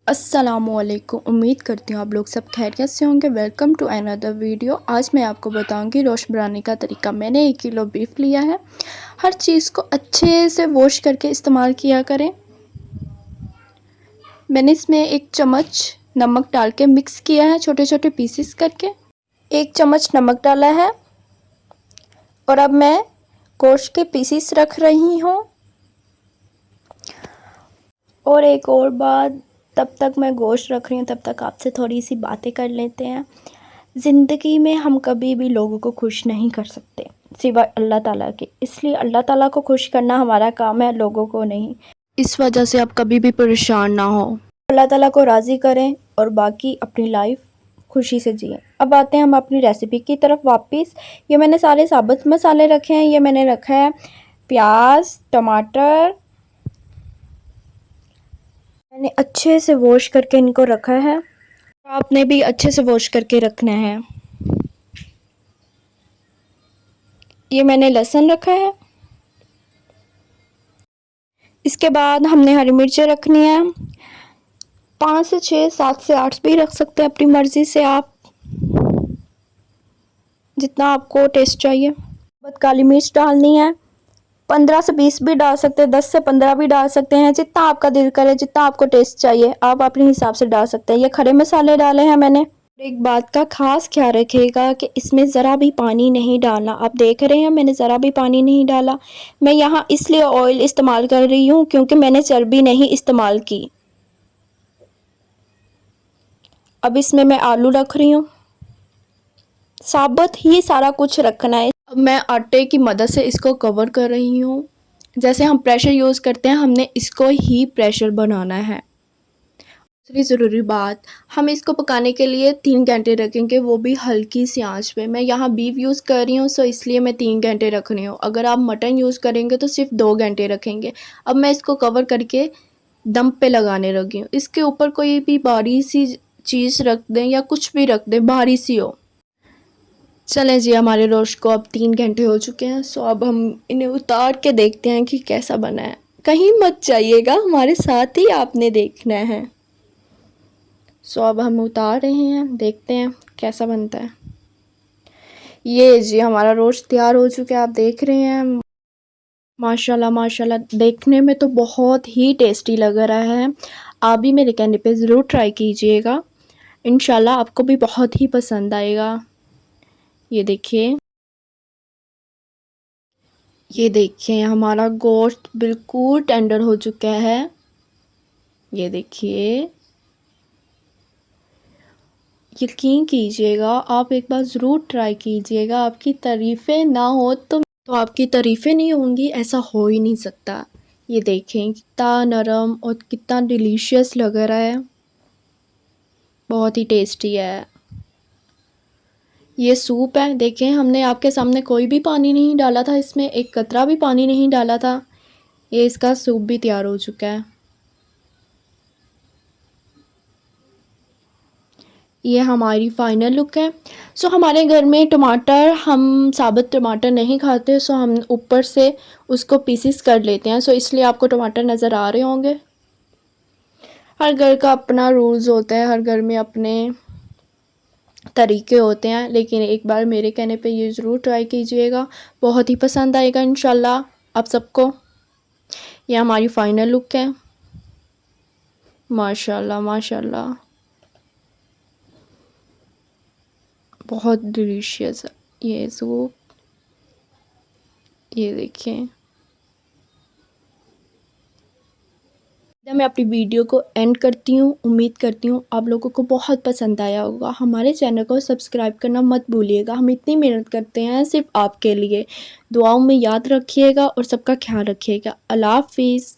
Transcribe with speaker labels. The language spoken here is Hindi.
Speaker 1: अस्सलामुअलैकुम। उम्मीद करती हूँ आप लोग सब खैरियत से होंगे। Welcome to another video. आज मैं आपको बताऊंगी रोस्ट बनाने का तरीका। मैंने 1 किलो बीफ लिया है। हर चीज़ को अच्छे से वॉश करके इस्तेमाल किया करें। मैंने इसमें 1 चम्मच नमक डाल के मिक्स किया है, छोटे छोटे पीसेस करके। 1 चम्मच नमक डाला है और अब मैं गोश्त के पीसेस रख रही हूँ। और एक और बात, तब तक मैं गोश्त रख रही हूँ तब तक आपसे थोड़ी सी बातें कर लेते हैं। ज़िंदगी में हम कभी भी लोगों को खुश नहीं कर सकते सिवाय अल्लाह ताला के, इसलिए अल्लाह ताला को खुश करना हमारा काम है, लोगों को नहीं। इस वजह से आप कभी भी परेशान ना हो, अल्लाह ताला को राज़ी करें और बाकी अपनी लाइफ खुशी से जिए। अब आते हैं हम अपनी रेसिपी की तरफ वापस। ये मैंने सारे साबुत मसाले रखे हैं। ये मैंने रखा है प्याज, टमाटर, मैंने अच्छे से वॉश करके इनको रखा है। आपने भी अच्छे से वॉश करके रखना है। ये मैंने लहसुन रखा है। इसके बाद हमने हरी मिर्चें रखनी है, 5 से 6, 7 से 8 भी रख सकते हैं, अपनी मर्ज़ी से आप जितना आपको टेस्ट चाहिए। बस काली मिर्च डालनी है, 15 से 20 भी डाल सकते हैं, 10 से 15 भी डाल सकते हैं, जितना आपका दिल करे, जितना आपको टेस्ट चाहिए आप अपने हिसाब से डाल सकते हैं। ये खड़े मसाले डाले हैं मैंने। एक बात का खास ख्याल रखिएगा कि इसमें ज़रा भी पानी नहीं डालना। आप देख रहे हैं मैंने ज़रा भी पानी नहीं डाला। मैं यहाँ इसलिए ऑयल इस्तेमाल कर रही हूँ क्योंकि मैंने चर्बी नहीं इस्तेमाल की। अब इसमें मैं आलू रख रही हूँ, साबुत ही सारा कुछ रखना है। अब मैं आटे की मदद से इसको कवर कर रही हूँ। जैसे हम प्रेशर यूज़ करते हैं, हमने इसको ही प्रेशर बनाना है। दूसरी ज़रूरी बात, हम इसको पकाने के लिए 3 घंटे रखेंगे, वो भी हल्की सी आंच पे। मैं यहाँ बीफ यूज़ कर रही हूँ सो इसलिए मैं 3 घंटे रख रही हूँ। अगर आप मटन यूज़ करेंगे तो सिर्फ 2 घंटे रखेंगे। अब मैं इसको कवर करके दम पे लगाने लगी हूँ। इसके ऊपर कोई भी बारीक सी चीज़ रख दें या कुछ भी रख दें, बारीक सी हो। चलें जी, हमारे रोस्ट को अब 3 घंटे हो चुके हैं। सो अब हम इन्हें उतार के देखते हैं कि कैसा बना है। कहीं मत जाइएगा, हमारे साथ ही आपने देखना है। सो अब हम उतार रहे हैं, देखते हैं कैसा बनता है। ये जी हमारा रोस्ट तैयार हो चुका है, आप देख रहे हैं। माशाल्लाह माशाल्लाह, देखने में तो बहुत ही टेस्टी लग रहा है। आप भी मेरे कहने पे ज़रूर ट्राई कीजिएगा, इंशाल्लाह आपको भी बहुत ही पसंद आएगा। ये देखिए, ये देखिए हमारा गोश्त बिल्कुल टेंडर हो चुका है। ये देखिए, यकीन कीजिएगा, आप एक बार ज़रूर ट्राई कीजिएगा। आपकी तारीफ़ें ना हो तो आपकी तारीफ़ें नहीं होंगी, ऐसा हो ही नहीं सकता। ये देखें कितना नरम और कितना डिलीशियस लग रहा है, बहुत ही टेस्टी है। ये सूप है, देखें हमने आपके सामने कोई भी पानी नहीं डाला था, इसमें एक कतरा भी पानी नहीं डाला था। ये इसका सूप भी तैयार हो चुका है। ये हमारी फ़ाइनल लुक है। सो हमारे घर में टमाटर, हम साबुत टमाटर नहीं खाते, सो हम ऊपर से उसको पीसेस कर लेते हैं। सो इसलिए आपको टमाटर नज़र आ रहे होंगे। हर घर का अपना रूल्स होता है, हर घर में अपने तरीके होते हैं, लेकिन एक बार मेरे कहने पे ये ज़रूर ट्राई कीजिएगा, बहुत ही पसंद आएगा इंशाल्लाह आप सबको। ये हमारी फ़ाइनल लुक है। माशाल्लाह माशाल्लाह, बहुत डिलीशियस है ये सूप। ये देखें, मैं अपनी वीडियो को एंड करती हूँ। उम्मीद करती हूँ आप लोगों को बहुत पसंद आया होगा। हमारे चैनल को सब्सक्राइब करना मत भूलिएगा, हम इतनी मेहनत करते हैं सिर्फ आपके लिए। दुआओं में याद रखिएगा और सबका ख्याल रखिएगा। अल्लाह हाफिज़।